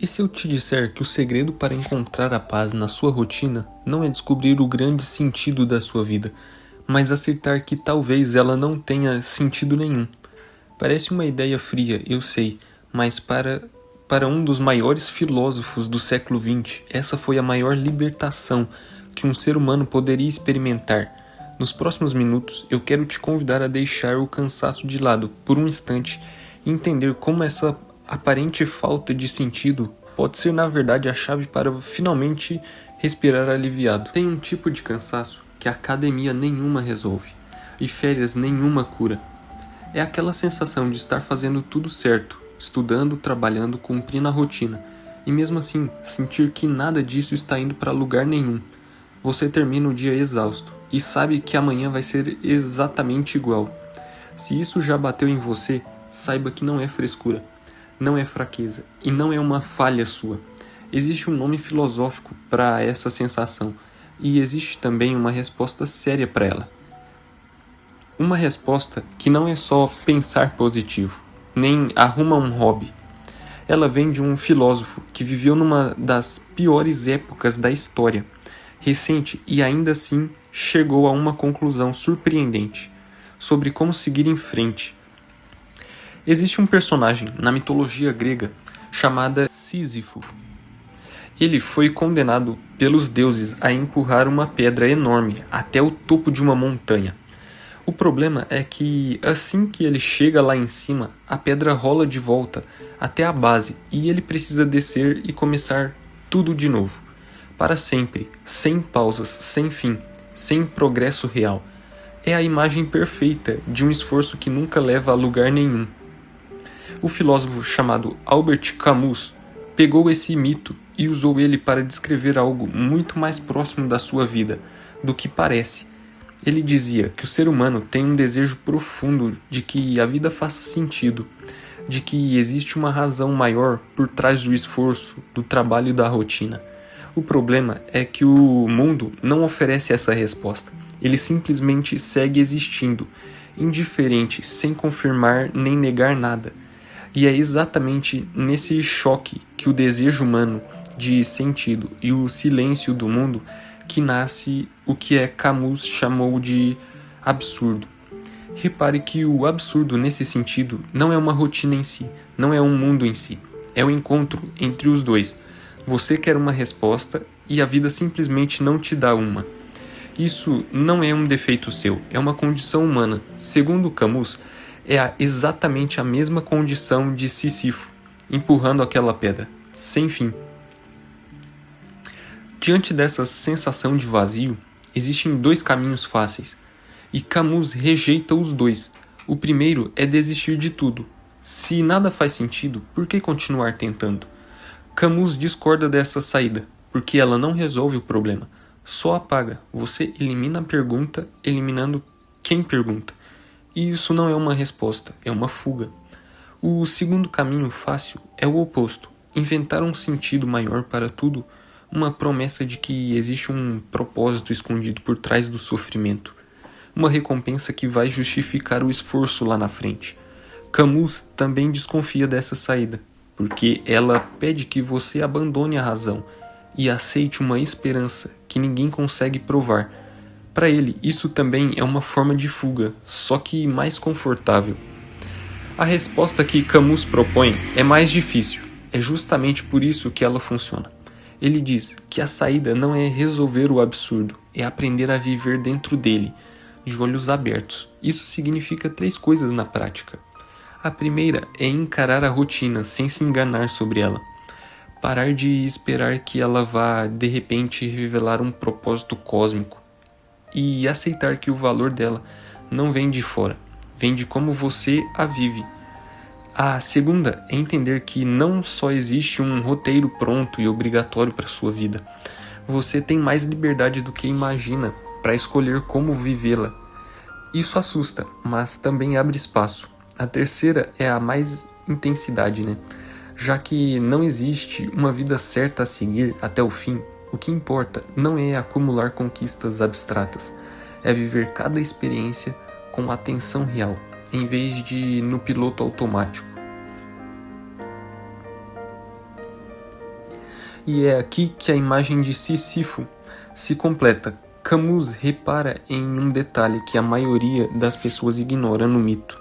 E se eu te disser que o segredo para encontrar a paz na sua rotina não é descobrir o grande sentido da sua vida, mas aceitar que talvez ela não tenha sentido nenhum? Parece uma ideia fria, eu sei, mas para um dos maiores filósofos do século XX, essa foi a maior libertação que um ser humano poderia experimentar. Nos próximos minutos, eu quero te convidar a deixar o cansaço de lado por um instante e entender como essa aparente falta de sentido pode ser, na verdade, a chave para finalmente respirar aliviado. Tem um tipo de cansaço que academia nenhuma resolve e férias nenhuma cura. É aquela sensação de estar fazendo tudo certo, estudando, trabalhando, cumprindo a rotina, e mesmo assim sentir que nada disso está indo para lugar nenhum. Você termina o dia exausto e sabe que amanhã vai ser exatamente igual. Se isso já bateu em você, saiba que não é frescura, não é fraqueza e não é uma falha sua. Existe um nome filosófico para essa sensação e existe também uma resposta séria para ela. Uma resposta que não é só pensar positivo, nem arruma um hobby. Ela vem de um filósofo que viveu numa das piores épocas da história recente e ainda assim chegou a uma conclusão surpreendente sobre como seguir em frente. Existe um personagem na mitologia grega chamada Sísifo. Ele foi condenado pelos deuses a empurrar uma pedra enorme até o topo de uma montanha. O problema é que assim que ele chega lá em cima, a pedra rola de volta até a base e ele precisa descer e começar tudo de novo. Para sempre, sem pausas, sem fim, sem progresso real. É a imagem perfeita de um esforço que nunca leva a lugar nenhum. O filósofo chamado Albert Camus pegou esse mito e usou ele para descrever algo muito mais próximo da sua vida do que parece. Ele dizia que o ser humano tem um desejo profundo de que a vida faça sentido, de que existe uma razão maior por trás do esforço, do trabalho e da rotina. O problema é que o mundo não oferece essa resposta. Ele simplesmente segue existindo, indiferente, sem confirmar nem negar nada. E é exatamente nesse choque que o desejo humano de sentido e o silêncio do mundo que nasce o que Camus chamou de absurdo. Repare que o absurdo nesse sentido não é uma rotina em si, não é um mundo em si. É o encontro entre os dois. Você quer uma resposta e a vida simplesmente não te dá uma. Isso não é um defeito seu, é uma condição humana. Segundo Camus, é exatamente a mesma condição de Sísifo, empurrando aquela pedra, sem fim. Diante dessa sensação de vazio, existem dois caminhos fáceis, e Camus rejeita os dois. O primeiro é desistir de tudo. Se nada faz sentido, por que continuar tentando? Camus discorda dessa saída, porque ela não resolve o problema, só apaga. Você elimina a pergunta, eliminando quem pergunta. E isso não é uma resposta, é uma fuga. O segundo caminho fácil é o oposto, inventar um sentido maior para tudo, uma promessa de que existe um propósito escondido por trás do sofrimento, uma recompensa que vai justificar o esforço lá na frente. Camus também desconfia dessa saída, porque ela pede que você abandone a razão e aceite uma esperança que ninguém consegue provar. Para ele, isso também é uma forma de fuga, só que mais confortável. A resposta que Camus propõe é mais difícil, é justamente por isso que ela funciona. Ele diz que a saída não é resolver o absurdo, é aprender a viver dentro dele, de olhos abertos. Isso significa 3 coisas na prática. A primeira é encarar a rotina sem se enganar sobre ela. Parar de esperar que ela vá, de repente, revelar um propósito cósmico. E aceitar que o valor dela não vem de fora, vem de como você a vive. A segunda é entender que não só existe um roteiro pronto e obrigatório para sua vida. Você tem mais liberdade do que imagina para escolher como vivê-la. Isso assusta, mas também abre espaço. A terceira é a mais intensidade, Já que não existe uma vida certa a seguir até o fim, o que importa não é acumular conquistas abstratas, é viver cada experiência com atenção real, em vez de no piloto automático. E é aqui que a imagem de Sísifo se completa. Camus repara em um detalhe que a maioria das pessoas ignora no mito.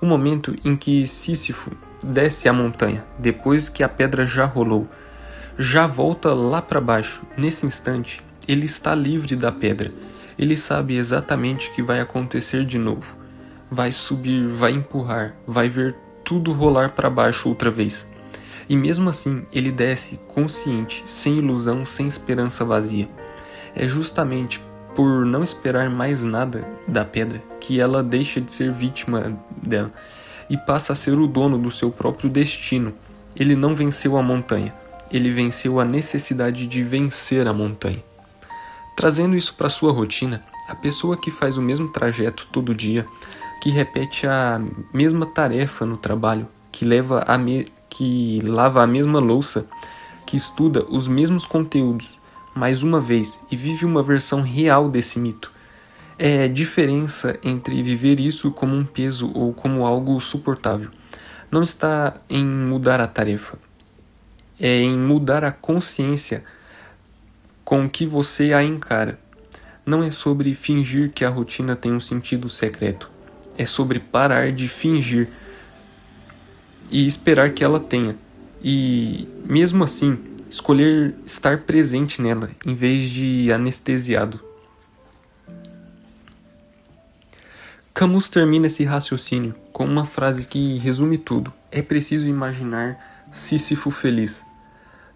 O momento em que Sísifo desce a montanha, depois que a pedra já rolou, já volta lá para baixo. Nesse instante, ele está livre da pedra. Ele sabe exatamente o que vai acontecer de novo. Vai subir, vai empurrar, vai ver tudo rolar para baixo outra vez. E mesmo assim, ele desce consciente, sem ilusão, sem esperança vazia. É justamente por não esperar mais nada da pedra que ela deixa de ser vítima dela e passa a ser o dono do seu próprio destino. Ele não venceu a montanha, ele venceu a necessidade de vencer a montanha. Trazendo isso para sua rotina, a pessoa que faz o mesmo trajeto todo dia, que repete a mesma tarefa no trabalho, que lava a mesma louça, que estuda os mesmos conteúdos mais uma vez e vive uma versão real desse mito. É a diferença entre viver isso como um peso ou como algo suportável. Não está em mudar a tarefa, é em mudar a consciência com que você a encara. Não é sobre fingir que a rotina tem um sentido secreto. É sobre parar de fingir e esperar que ela tenha. E, mesmo assim, escolher estar presente nela, em vez de anestesiado. Camus termina esse raciocínio com uma frase que resume tudo. É preciso imaginar Sísifo feliz.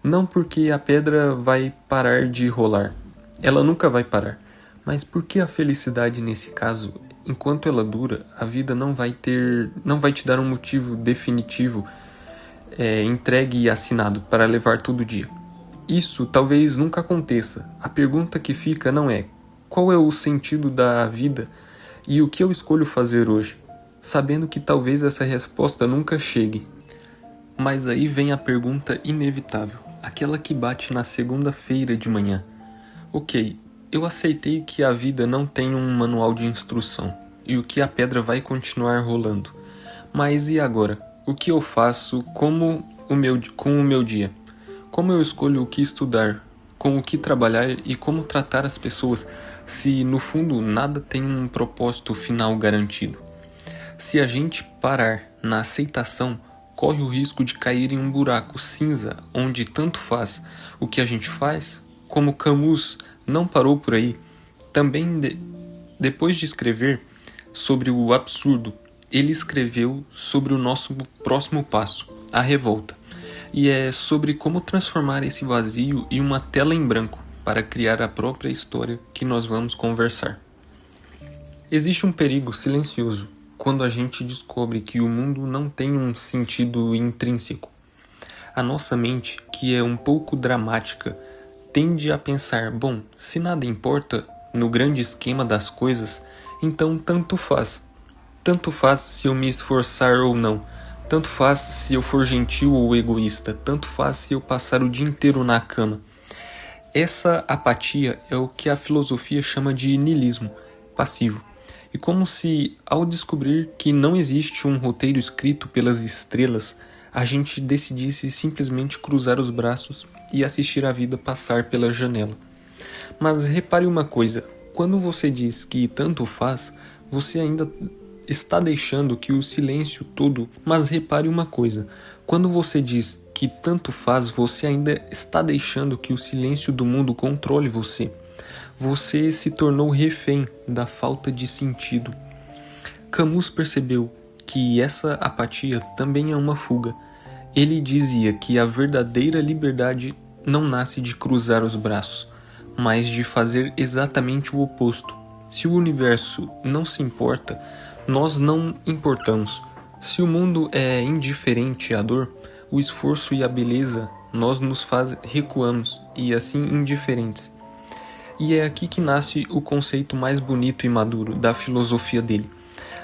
Não porque a pedra vai parar de rolar. Ela nunca vai parar. Mas porque a felicidade nesse caso, enquanto ela dura, a vida não vai te dar um motivo definitivo, entregue e assinado para levar todo dia. Isso talvez nunca aconteça. A pergunta que fica não é qual é o sentido da vida e o que eu escolho fazer hoje, sabendo que talvez essa resposta nunca chegue. Mas aí vem a pergunta inevitável, aquela que bate na segunda-feira de manhã. Ok, eu aceitei que a vida não tem um manual de instrução e o que a pedra vai continuar rolando. Mas e agora? O que eu faço com o meu dia? Como eu escolho o que estudar, com o que trabalhar e como tratar as pessoas, se no fundo nada tem um propósito final garantido? Se a gente parar na aceitação, corre o risco de cair em um buraco cinza onde tanto faz o que a gente faz, como Camus não parou por aí. Também, depois de escrever sobre o absurdo, ele escreveu sobre o nosso próximo passo, a revolta. E é sobre como transformar esse vazio em uma tela em branco para criar a própria história que nós vamos conversar. Existe um perigo silencioso quando a gente descobre que o mundo não tem um sentido intrínseco. A nossa mente, que é um pouco dramática, tende a pensar, bom, se nada importa no grande esquema das coisas, então tanto faz. Tanto faz se eu me esforçar ou não. Tanto faz se eu for gentil ou egoísta. Tanto faz se eu passar o dia inteiro na cama. Essa apatia é o que a filosofia chama de niilismo passivo. E como se, ao descobrir que não existe um roteiro escrito pelas estrelas, a gente decidisse simplesmente cruzar os braços e assistir a vida passar pela janela. Mas repare uma coisa, quando você diz que tanto faz, você ainda está deixando que o silêncio todo... Mas repare uma coisa, quando você diz que tanto faz, você ainda está deixando que o silêncio do mundo controle você. Você se tornou refém da falta de sentido. Camus percebeu que essa apatia também é uma fuga. Ele dizia que a verdadeira liberdade não nasce de cruzar os braços, mas de fazer exatamente o oposto. Se o universo não se importa, nós não importamos. Se o mundo é indiferente à dor, o esforço e a beleza, nós nos recuamos e assim indiferentes. E é aqui que nasce o conceito mais bonito e maduro da filosofia dele.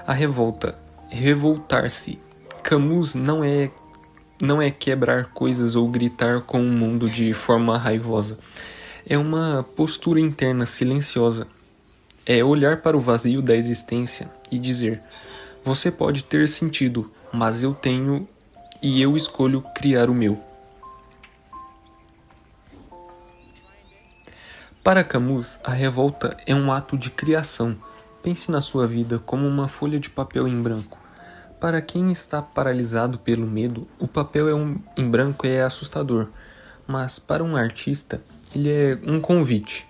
A revolta, revoltar-se. Camus não é quebrar coisas ou gritar com o mundo de forma raivosa. É uma postura interna silenciosa. É olhar para o vazio da existência e dizer: você pode ter sentido, mas eu tenho e eu escolho criar o meu. Para Camus, a revolta é um ato de criação. Pense na sua vida como uma folha de papel em branco. Para quem está paralisado pelo medo, o papel em branco é assustador, mas para um artista, ele é um convite.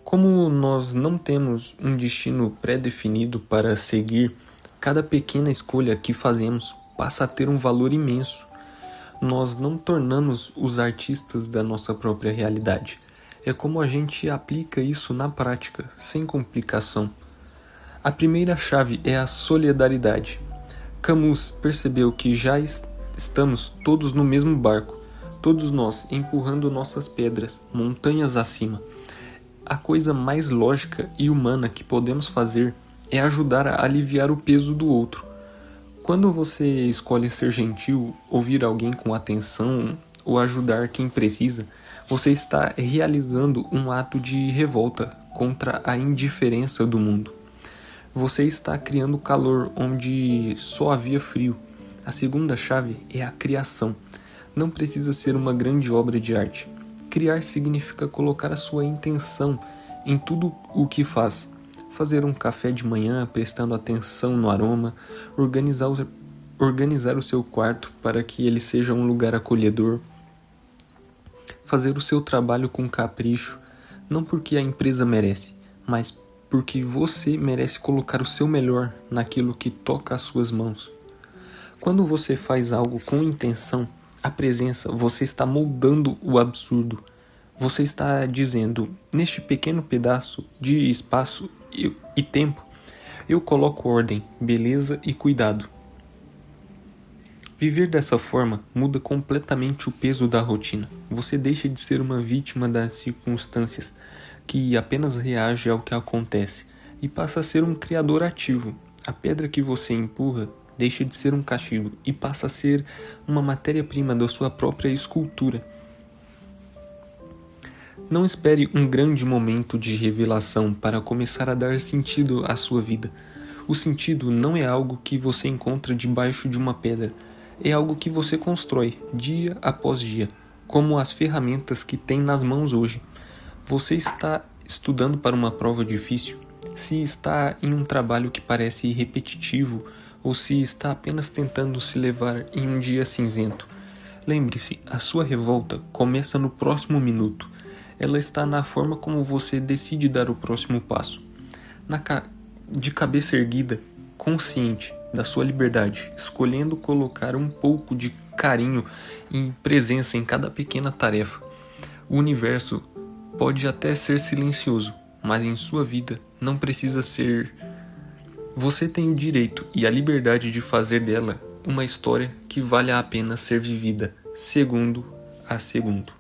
Como nós não temos um destino pré-definido para seguir, cada pequena escolha que fazemos passa a ter um valor imenso. Nós não tornamos os artistas da nossa própria realidade. É como a gente aplica isso na prática, sem complicação. A primeira chave é a solidariedade. Camus percebeu que já estamos todos no mesmo barco, todos nós empurrando nossas pedras, montanhas acima. A coisa mais lógica e humana que podemos fazer é ajudar a aliviar o peso do outro. Quando você escolhe ser gentil, ouvir alguém com atenção ou ajudar quem precisa, você está realizando um ato de revolta contra a indiferença do mundo. Você está criando calor onde só havia frio. A segunda chave é a criação. Não precisa ser uma grande obra de arte. Criar significa colocar a sua intenção em tudo o que faz. Fazer um café de manhã prestando atenção no aroma, organizar o seu quarto para que ele seja um lugar acolhedor, fazer o seu trabalho com capricho, não porque a empresa merece, mas porque você merece colocar o seu melhor naquilo que toca as suas mãos. Quando você faz algo com intenção, a presença, você está moldando o absurdo. Você está dizendo, neste pequeno pedaço de espaço e tempo, eu coloco ordem, beleza e cuidado. Viver dessa forma muda completamente o peso da rotina. Você deixa de ser uma vítima das circunstâncias, que apenas reage ao que acontece, e passa a ser um criador ativo. A pedra que você empurra deixa de ser um castigo e passa a ser uma matéria-prima da sua própria escultura. Não espere um grande momento de revelação para começar a dar sentido à sua vida. O sentido não é algo que você encontra debaixo de uma pedra, é algo que você constrói dia após dia, como as ferramentas que tem nas mãos hoje. Você está estudando para uma prova difícil? Se está em um trabalho que parece repetitivo ou se está apenas tentando se levar em um dia cinzento. Lembre-se, a sua revolta começa no próximo minuto. Ela está na forma como você decide dar o próximo passo. De cabeça erguida, consciente da sua liberdade, escolhendo colocar um pouco de carinho e presença em cada pequena tarefa. O universo pode até ser silencioso, mas em sua vida não precisa ser. Você tem o direito e a liberdade de fazer dela uma história que vale a pena ser vivida, segundo a segundo.